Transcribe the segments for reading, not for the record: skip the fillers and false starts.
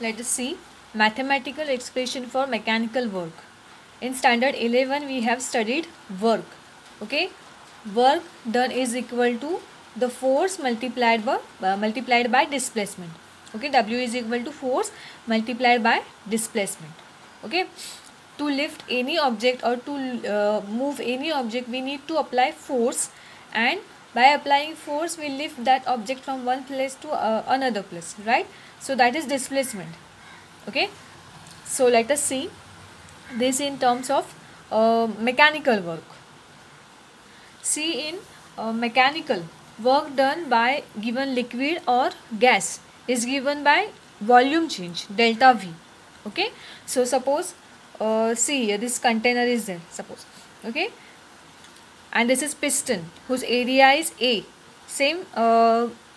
let us see mathematical expression for mechanical work. In standard 11 we have studied work. Okay, work done is equal to the force multiplied by displacement. Okay, W is equal to force multiplied by displacement. Okay, to lift any object or to move any object we need to apply force, and by applying force we lift that object from one place to another place, right? So that is displacement. Okay, so let us see this in terms of mechanical work. See, in mechanical work done by given liquid or gas is given by volume change delta V. Okay, so suppose see here, this container is there, suppose. Okay, and this is piston whose area is A. Same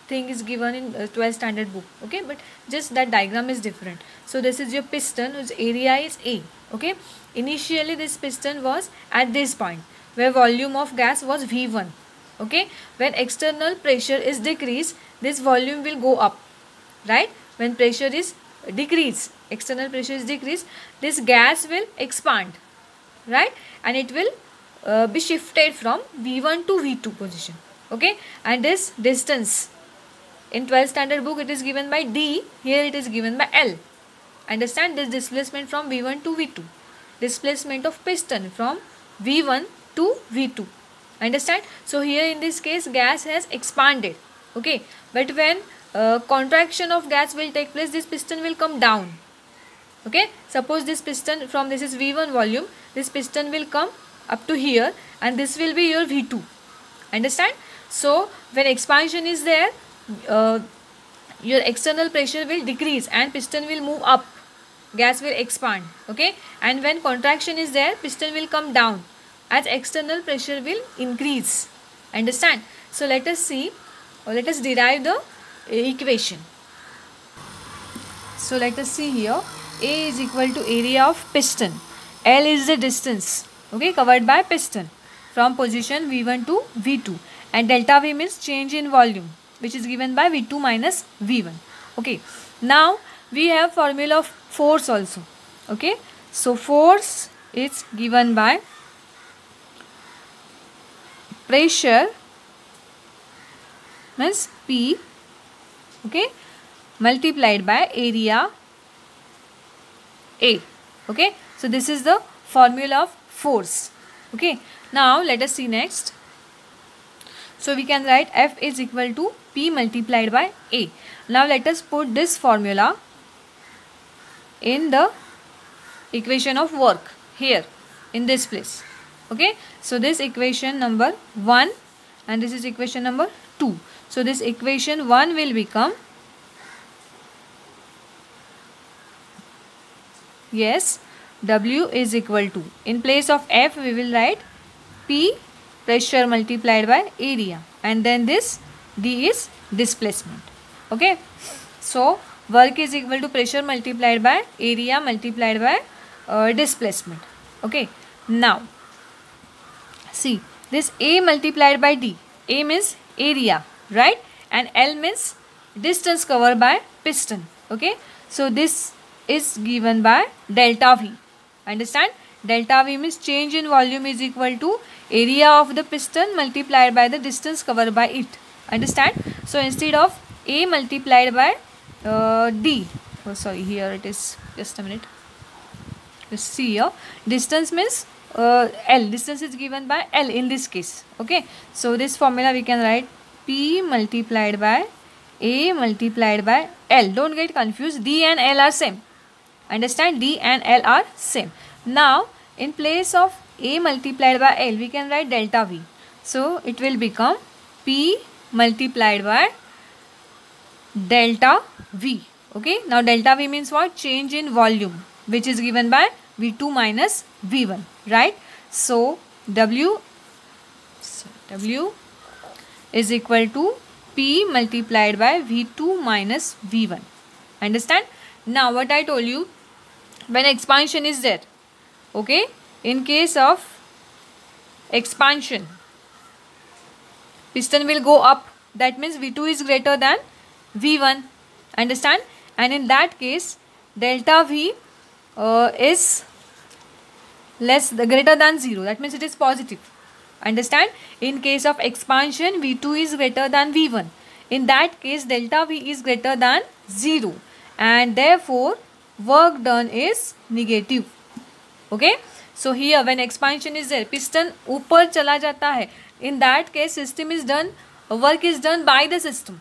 thing is given in 12th standard book. Okay, but just that diagram is different. So this is your piston whose area is A. Okay, initially this piston was at this point where volume of gas was V1. Okay, when external pressure is decreased, this volume will go up, right? When pressure is decreased, external pressure is decreased, this gas will expand, right? And it will be shifted from V1 to V2 position. Okay, and this distance in 12th standard book it is given by D, here it is given by L. Understand, this displacement from V1 to V2, displacement of piston from V1 to V2. Understand? So here in this case gas has expanded. Okay, but when contraction of gas will take place, this piston will come down. Okay, suppose this piston from this is V1 volume, this piston will come up to here and this will be your V2. Understand? So when expansion is there, your external pressure will decrease and piston will move up, gas will expand. Okay, and when contraction is there, piston will come down as external pressure will increase. Understand? So let us see, or let us derive the equation. So let us see here, A is equal to area of piston, L is the distance, okay, covered by piston from position V1 to V2, and delta V means change in volume, which is given by V2 minus V1. Okay, now we have formula of force also. Okay, so force is given by pressure means P, okay, multiplied by area A. Okay, so this is the formula of force. Okay, now let us see next. So we can write F is equal to P multiplied by A. Now let us put this formula in the equation of work here in this place. Okay, so this equation number 1 and this is equation number 2. So this equation 1 will become, yes, W is equal to, in place of F we will write P pressure multiplied by area, and then this D is displacement. Okay, so work is equal to pressure multiplied by area multiplied by displacement. Okay, now see, this A multiplied by D, A means area, right, and L means distance covered by piston. Okay, so this is given by delta V. Understand, delta V means change in volume is equal to area of the piston multiplied by the distance covered by it. Understand, so instead of A multiplied by D, oh sorry, here it is, just a minute, just see here, distance means L, distance is given by L in this case. Okay, so this formula we can write P multiplied by A multiplied by L. Don't get confused, D and L are same. Understand, D and L are same. Now in place of A multiplied by L we can write delta V. So it will become P multiplied by delta V. Okay, now delta V means what? Change in volume, which is given by V2 minus V1, right? So W is equal to P multiplied by V2 minus V1. Understand? Now what I told you, when expansion is there, okay, in case of expansion, piston will go up, that means V2 is greater than V1. Understand? And in that case delta V is greater than 0. That means it is positive. Understand? In case of expansion, V2 is greater than V1. In that case, delta V is greater than 0, and therefore work done is negative. Okay. So here when expansion is there, piston ऊपर चला जाता है. In that case, system is done, work is done by the system.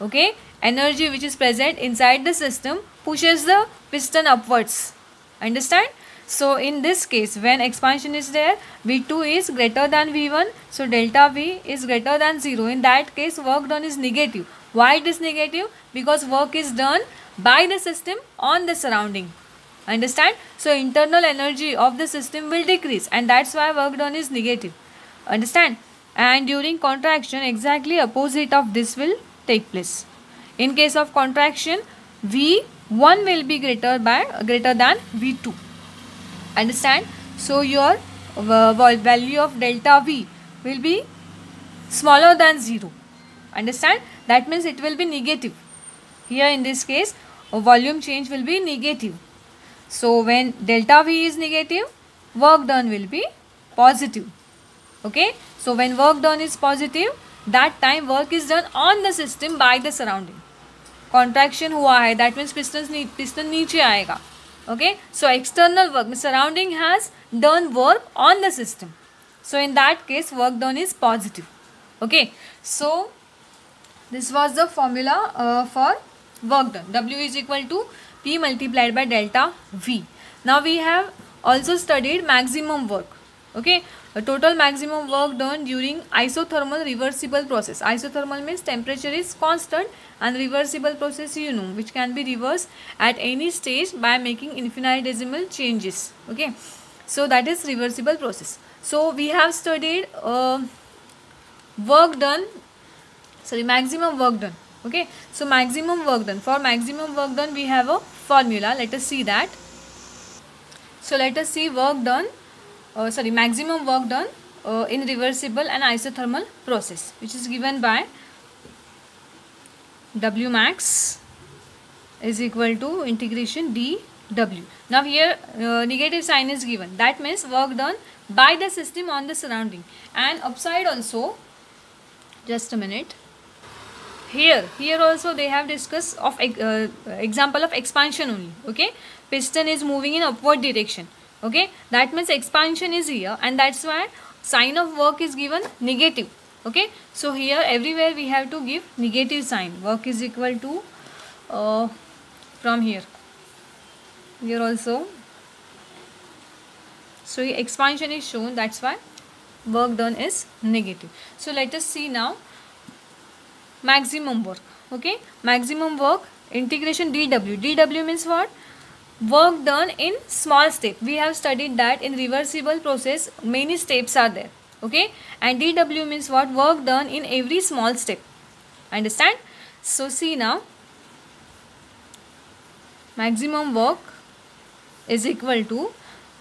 Okay. Energy which is present inside the system pushes the piston upwards. Understand? So in this case, when expansion is there, V2 is greater than V1, so delta V is greater than 0. In that case, work done is negative. Why it is negative? Because work is done by the system on the surrounding. Understand? So internal energy of the system will decrease, and that's why work done is negative. Understand? And during contraction, exactly opposite of this will take place. In case of contraction, V1 will be greater than V2. Understand? So your value of delta V will be smaller than 0. Understand? That means it will be negative. Here in this case, a volume change will be negative. So when delta V is negative, work done will be positive. Okay. So when work done is positive, that time work is done on the system by the surrounding. Contraction हुआ है, that means piston नीचे आएगा. Okay. So external work, surrounding has done work on the system. So in that case, work done is positive. Okay. So this was the formula for work done. W is equal to P multiplied by delta V. Now we have also studied maximum work. Okay. A total maximum work done during isothermal reversible process. Isothermal means temperature is constant, and reversible process you know, which can be reversed at any stage by making infinitesimal changes. Okay. So that is reversible process. So we have studied work done, maximum work done. Okay. So maximum work done. For maximum work done, we have a formula. Let us see that. So let us see work done. Maximum work done in reversible and isothermal process, which is given by W max is equal to integration dW. Now here negative sign is given. That means work done by the system on the surrounding. And upside also, just a minute. Here also they have discussed of example of expansion only. Okay, piston is moving in upward direction. Okay, that means expansion is here, and that's why sign of work is given negative. Okay, so here everywhere we have to give negative sign. Work is equal to from here also. So expansion is shown, that's why work done is negative. So let us see now maximum work. Okay, maximum work integration dW. dW means what? Work done in small step. We have studied that in reversible process many steps are there. Okay, and dW means what? Work done in every small step. Understand? So see now, maximum work is equal to,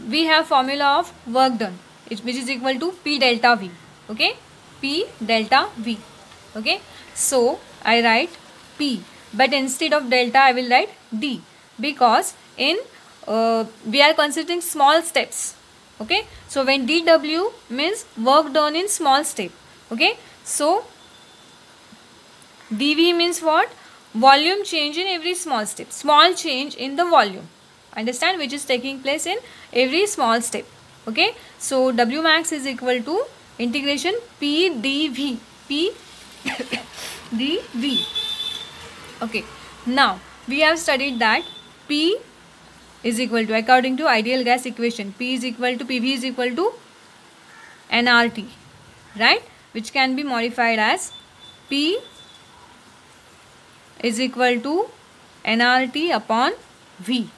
we have formula of work done, which is equal to P delta V. Okay, P delta V. Okay, so I write P, but instead of delta I will write D, because in we are considering small steps. Okay, so when dW means work done in small step. Okay, so dV means what? Volume change in every small step, small change in the volume. Understand? Which is taking place in every small step. Okay, so W max is equal to integration P dV, P dV. Okay, now we have studied that P is equal to, according to ideal gas equation, P is equal to, PV is equal to nRT, right? Which can be modified as P is equal to nRT upon V.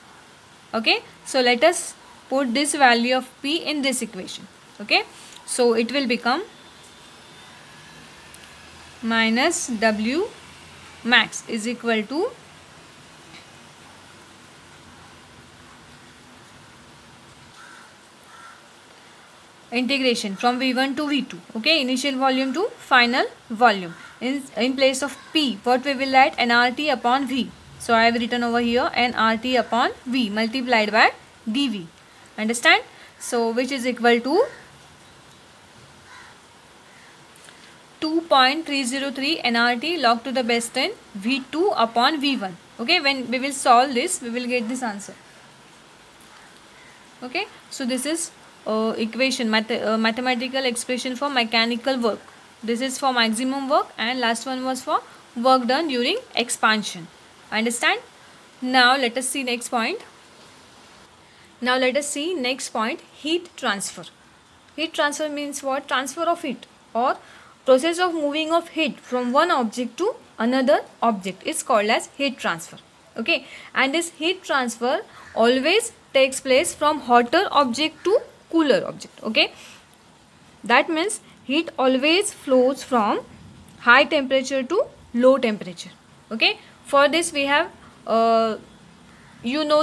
Okay, so let us put this value of P in this equation. Okay, so it will become minus W max is equal to integration from V1 to V2. Okay, initial volume to final volume. In place of P, what we will write? nRT upon V. So I have written over here nRT upon V multiplied by dV. Understand? So which is equal to 2.303 nRT log to the base 10 V2 upon V1. Okay, when we will solve this, we will get this answer. Okay, so this is equation, mathematical expression for mechanical work. This is for maximum work, and last one was for work done during expansion. Understand? Now let us see next point. Now let us see next point, heat transfer. Heat transfer means what? Transfer of heat, or process of moving of heat from one object to another object is called as heat transfer. Okay, and this heat transfer always takes place from hotter object to cooler object. Okay, that means heat always flows from high temperature to low temperature. Okay, for this we have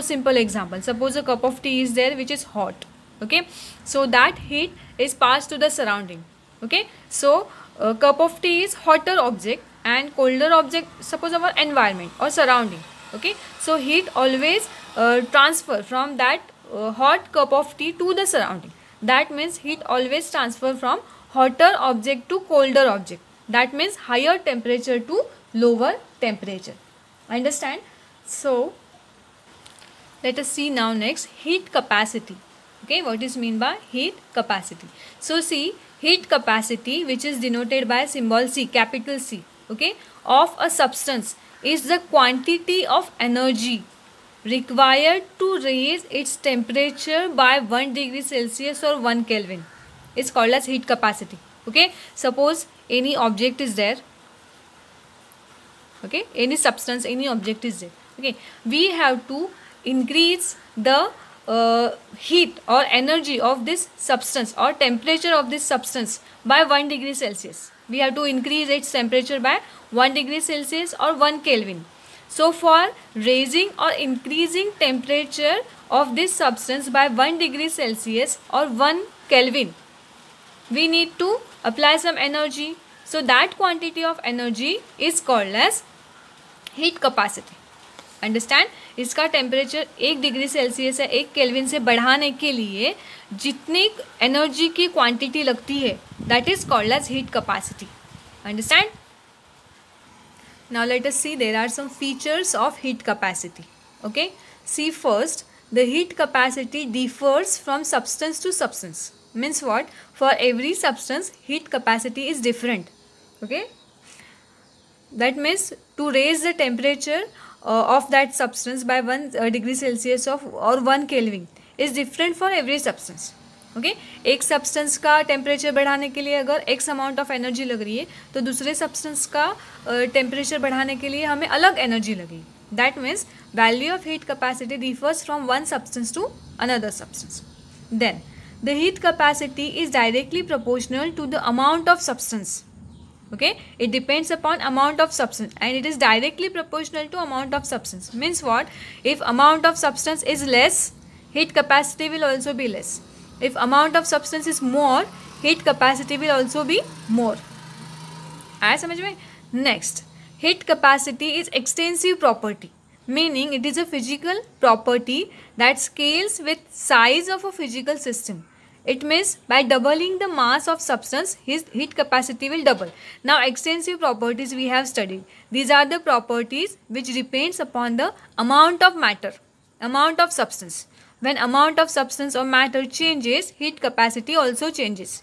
simple example. Suppose a cup of tea is there which is hot. Okay, so that heat is passed to the surrounding. Okay, so a cup of tea is hotter object and colder object, suppose our environment or surrounding. Okay, so heat always transfer from that hot cup of tea to the surrounding. That means heat always transfer from hotter object to colder object. That means higher temperature to lower temperature. Understand? So let us see now next heat capacity. Okay, what is mean by heat capacity? So see, heat capacity, which is denoted by symbol C, capital C, okay, of a substance is the quantity of energy required to raise its temperature by 1 degree Celsius or 1 Kelvin. It's called as heat capacity. Okay, suppose any object is there. Okay, any substance, any object is there. Okay, we have to increase the heat or energy of this substance or temperature of this substance by 1 degree Celsius. We have to increase its temperature by 1 degree Celsius or 1 Kelvin. So for raising or increasing temperature of this substance by 1 degree Celsius or 1 Kelvin, we need to apply some energy. So that quantity of energy is called as heat capacity. Understand? इसका temperature 1 degree Celsius है 1 kelvin से बढ़ाने के लिए जितनी energy की quantity लगती है, that is called as heat capacity. Understand? Now let us see there are some features of heat capacity. Okay, see first, the heat capacity differs from substance to substance. Means what? For every substance heat capacity is different. Okay, that means to raise the temperature of that substance by 1 degree Celsius or 1 Kelvin is different for every substance. Okay, एक substance का temperature बढ़ाने के लिए अगर x amount of energy लग रही है तो दूसरे substance का temperature बढ़ाने के लिए हमें अलग energy लगेगी. That means value of heat capacity differs from one substance to another substance. Then the heat capacity is directly proportional to the amount of substance. Okay, it depends upon amount of substance and it is directly proportional to amount of substance. Means what? If amount of substance is less, heat capacity will also be less. If amount of substance is more, heat capacity will also be more. आया समझ में? Next, heat capacity is extensive property, meaning it is a physical property that scales with size of a physical system. It means by doubling the mass of substance, his heat capacity will double. Now extensive properties we have studied. These are the properties which depends upon the amount of matter, amount of substance. When amount of substance or matter changes, heat capacity also changes.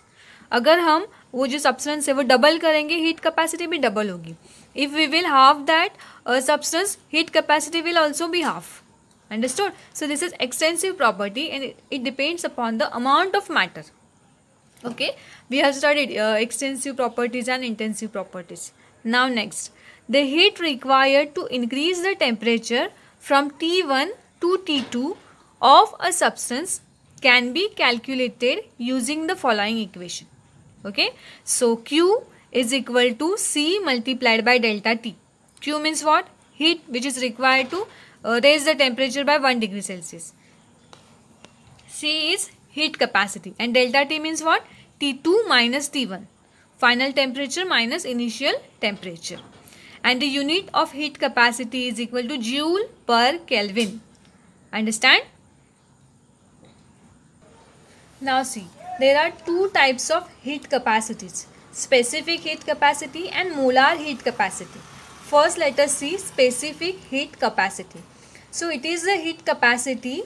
अगर हम वो जो substance है वो double करेंगे, heat capacity भी double होगी. If we will halve that substance, heat capacity will also be half. Understood? So this is extensive property and it depends upon the amount of matter. Okay, we have studied extensive properties and intensive properties. Now next, the heat required to increase the temperature from T1 to T2 of a substance can be calculated using the following equation. Okay, so Q is equal to C multiplied by delta T. Q means what? Heat which is required to raise the temperature by 1 degree Celsius. C is heat capacity and delta T means what? T2 minus T1. Final temperature minus initial temperature. and the unit of heat capacity is equal to joule per Kelvin. Understand? Now see, there are two types of heat capacities, specific heat capacity and molar heat capacity. First let us see specific heat capacity. So it is the heat capacity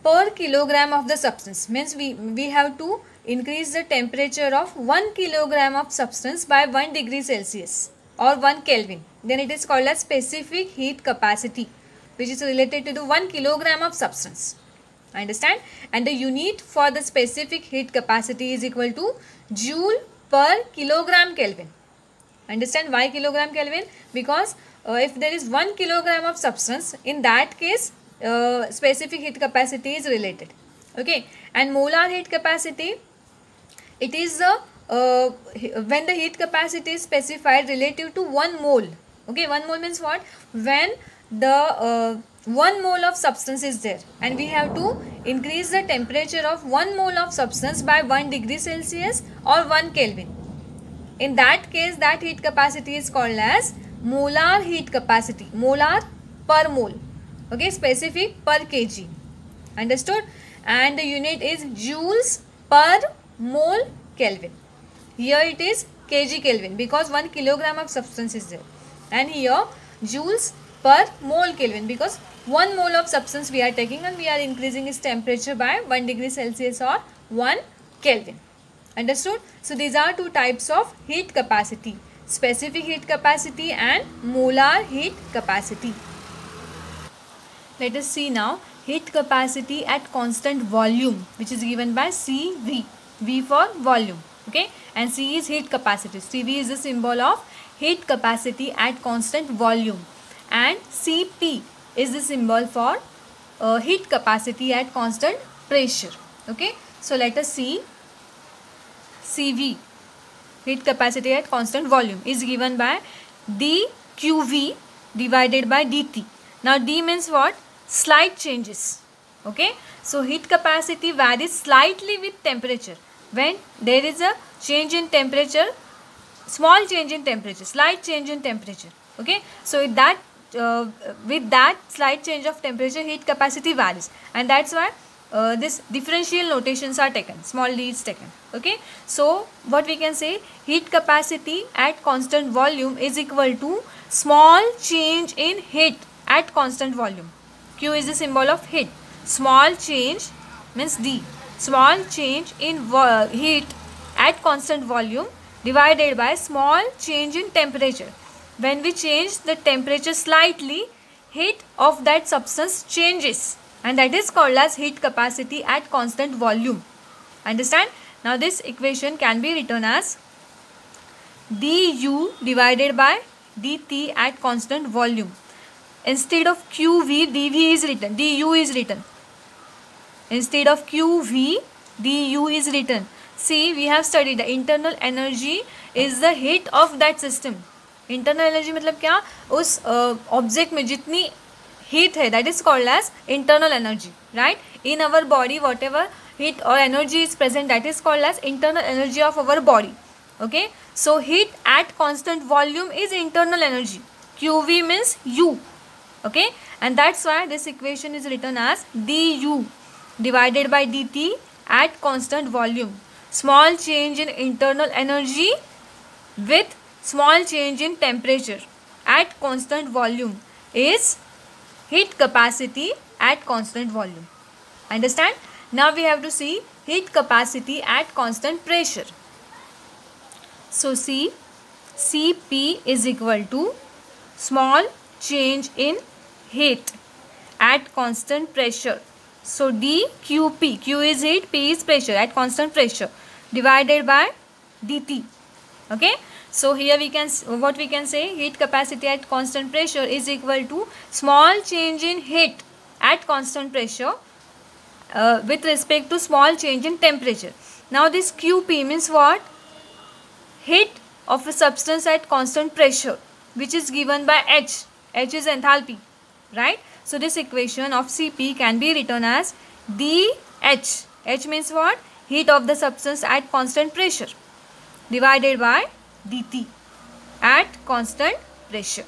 per kilogram of the substance, means we have to increase the temperature of 1 kilogram of substance by 1 degree Celsius or 1 Kelvin. Then it is called as specific heat capacity, which is related to the 1 kilogram of substance. Understand? And the unit for the specific heat capacity is equal to joule per kilogram Kelvin. Understand why kilogram Kelvin? Because if there is 1 kilogram of substance, in that case specific heat capacity is related. Okay, and molar heat capacity, it is when the heat capacity is specified relative to 1 mole. Okay, 1 mole means what? When the 1 mole of substance is there and we have to increase the temperature of 1 mole of substance by 1 degree Celsius or 1 Kelvin. In that case, that heat capacity is called as molar heat capacity. Molar per mole. Okay, specific per kg. Understood? And the unit is joules per mole Kelvin. Here it is kg Kelvin because 1 kilogram of substance is there. And here joules per mole Kelvin because 1 mole of substance we are taking and we are increasing its temperature by 1 degree Celsius or 1 Kelvin. Understood? So these are two types of heat capacity, specific heat capacity and molar heat capacity. Let us see now heat capacity at constant volume, which is given by CV. V for volume, okay, and C is heat capacity. CV is the symbol of heat capacity at constant volume, and Cp is the symbol for heat capacity at constant pressure. Okay, so let us see. CV, heat capacity at constant volume, is given by dQV divided by dt. Now d means what? Slight changes. Okay, so heat capacity varies slightly with temperature. When there is a change in temperature, small change in temperature, slight change in temperature. Okay, so with that slight change of temperature, heat capacity varies, and that's why this differential notations are taken, small d is taken. Okay, so what we can say, heat capacity at constant volume is equal to small change in heat at constant volume. Q is the symbol of heat. Small change means D. Small change in heat at constant volume divided by small change in temperature. When we change the temperature slightly, heat of that substance changes, and that is called as heat capacity at constant volume. Understand? Now this equation can be written as du divided by dt at constant volume. Instead of qv, dv is written, du is written. Instead of qv, du is written. See, we have studied the internal energy is the heat of that system. Internal energy मतलब क्या? उस object में जितनी heat है, that is called as internal energy, right? In our body, whatever heat or energy is present, that is called as internal energy of our body. Okay, so heat at constant volume is internal energy. QV means U. Okay, and that's why this equation is written as du divided by dt at constant volume. Small change in internal energy with small change in temperature at constant volume is heat capacity at constant volume. Understand? Now we have to see heat capacity at constant pressure. So see, Cp is equal to small change in heat at constant pressure. So dQp, Q is heat, P is pressure at constant pressure, divided by dt. Okay, so here we can, what we can say, heat capacity at constant pressure is equal to small change in heat at constant pressure with respect to small change in temperature. Now this Qp means what? Heat of a substance at constant pressure, which is given by H. H is enthalpy, right? So this equation of Cp can be written as dH. H means what? Heat of the substance at constant pressure divided by dt at constant pressure.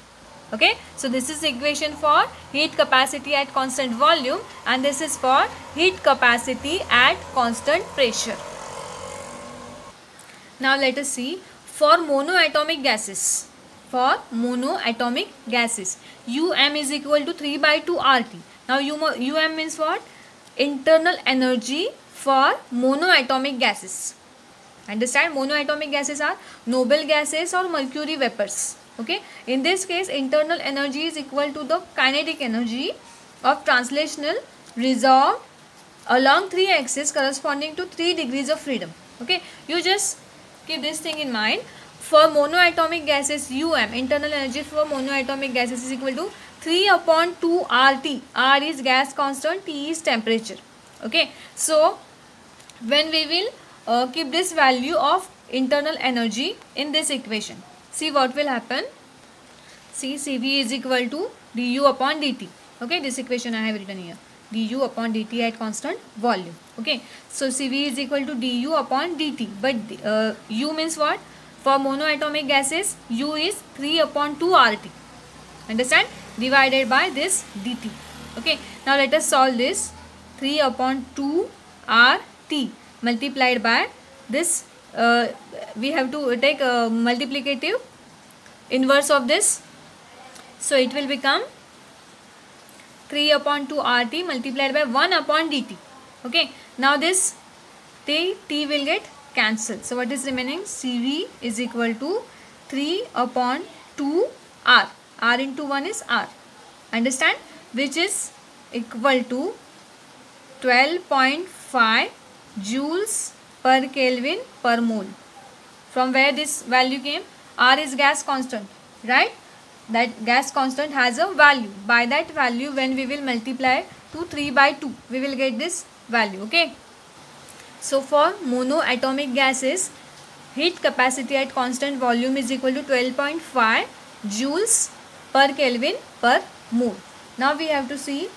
Okay, so this is equation for heat capacity at constant volume, and this is for heat capacity at constant pressure. Now let us see for monoatomic gases. For monoatomic gases, Um is equal to 3 by 2 RT. Now Um means what? Internal energy for monoatomic gases. Understand? Monoatomic gases are noble gases or mercury vapors. Okay. In this case, internal energy is equal to the kinetic energy of translational resolved along 3 axes corresponding to 3 degrees of freedom. Okay. You just keep this thing in mind. For monoatomic gases, internal energy for monoatomic gases is equal to 3 upon 2 RT. R is gas constant, T is temperature. Okay. So when we will keep this value of internal energy in this equation, see what will happen. See, Cv is equal to du upon dt. Okay, this equation I have written here, du upon dt at constant volume. Okay, so Cv is equal to du upon dt, but U means what? For monoatomic gases, U is 3 upon 2 RT. Understand? Divided by this dt. Okay, now let us solve this. 3 upon 2 RT multiplied by this, we have to take a multiplicative inverse of this. So it will become 3 upon 2 RT multiplied by 1 upon dt. Okay, now this T will get cancelled. So what is remaining? Cv is equal to 3 upon 2 R. R into 1 is R. Understand? Which is equal to 12.5 joules per Kelvin per mole. From where this value came? R is gas constant, right? That gas constant has a value. By that value, when we will multiply to 3 by 2, we will get this value. Okay. So for monoatomic gases, heat capacity at constant volume is equal to 12.5 joules per Kelvin per mole. Now we have to see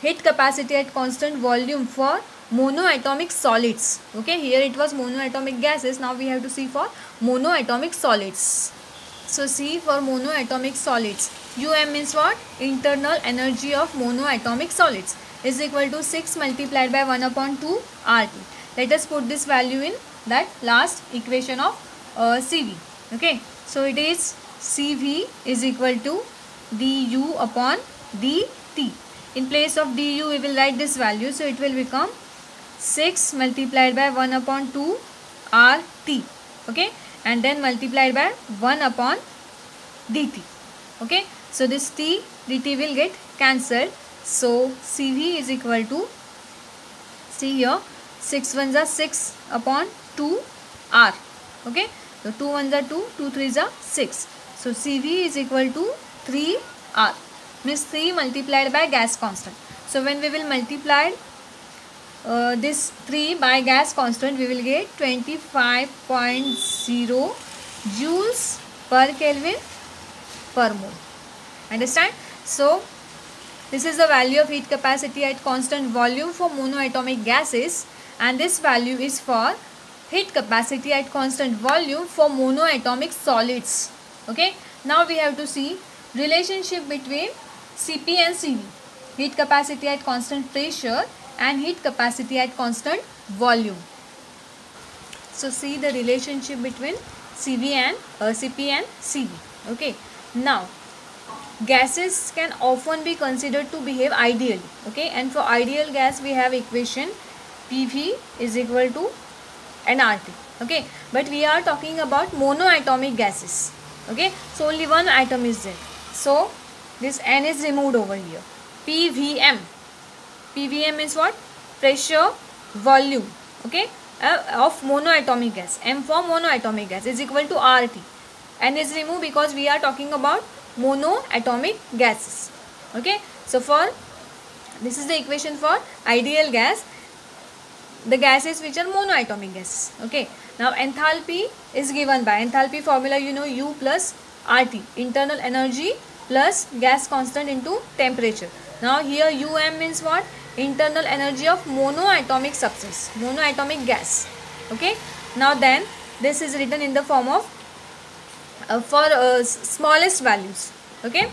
heat capacity at constant volume for monoatomic solids. Okay, here it was monoatomic gases. Now we have to see for monoatomic solids. So see, for monoatomic solids, Um means what? Internal energy of monoatomic solids is equal to 6 multiplied by 1 upon 2 RT. Let us put this value in that last equation of Cv. Okay, so it is Cv is equal to du upon dt. In place of du, we will write this value. So it will become 6 multiplied by 1 upon 2 RT. Okay, and then multiplied by 1 upon dt. Okay, so this T dt will get cancelled. So Cv is equal to, see here, 6 ones are 6 upon 2 R. Okay, so 2 ones are 2, 2 threes are 6. So Cv is equal to 3 R, means 3 multiplied by gas constant. So when we will multiply this 3 by gas constant, we will get 25.0 joules per Kelvin per mole. Understand? So this is the value of heat capacity at constant volume for monoatomic gases, and this value is for heat capacity at constant volume for monoatomic solids. Okay, now we have to see relationship between Cp and Cv, heat capacity at constant pressure and heat capacity at constant volume. So see the relationship between Cp and Cv. Okay, now gases can often be considered to behave ideally. Okay, and for ideal gas we have equation PV is equal to nRT. Okay, but we are talking about monoatomic gases. Okay, so only one atom is there. So this N is removed over here. PVM. PVM is what? Pressure volume. Okay, of monoatomic gas. M for monoatomic gas is equal to RT. N is removed because we are talking about monoatomic gases. Okay, so for this is the equation for ideal gas, the gases which are monoatomic gases. Okay, now enthalpy is given by enthalpy formula, you know, U plus RT, internal energy plus gas constant into temperature. Now here Um means what? Internal energy of monoatomic substance, monoatomic gas. Okay, now then this is written in the form of for smallest values. Okay,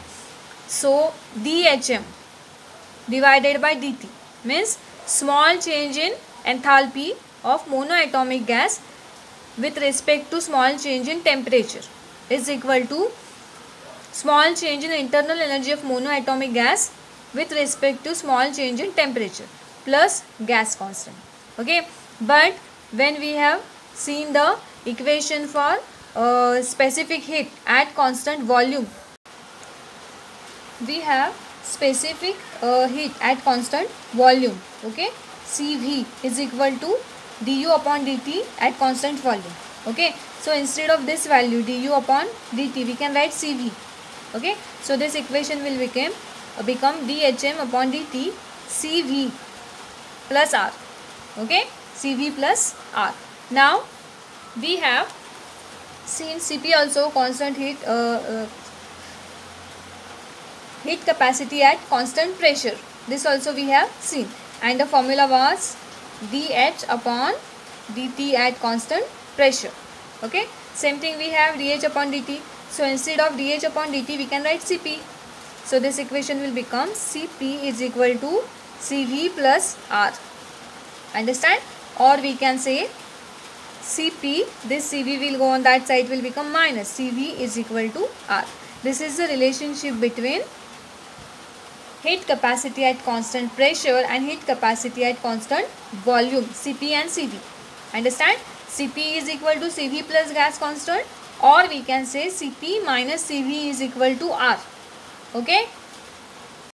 so dhm divided by dt means small change in enthalpy of monoatomic gas with respect to small change in temperature is equal to small change in internal energy of monoatomic gas with respect to small change in temperature plus gas constant. Okay, but when we have seen the equation for specific heat at constant volume, we have specific heat at constant volume. Okay, Cv is equal to du upon dt at constant volume. Okay, so instead of this value du upon dt, we can write Cv. Okay, so this equation will become dhm upon dt Cv plus R. Okay, Cv plus R. Now we have seen Cp also constant heat capacity at constant pressure. This also we have seen, and the formula was dH upon dt at constant pressure. Okay, same thing we have dH upon dt. So instead of dH upon dt, we can write Cp. So this equation will become Cp is equal to Cv plus R. Understand? Or we can say Cp, this Cv will go on that side, will become minus Cv is equal to R. This is the relationship between heat capacity at constant pressure and heat capacity at constant volume, Cp and Cv. Understand? Cp is equal to Cv plus gas constant, or we can say Cp minus Cv is equal to R. Okay,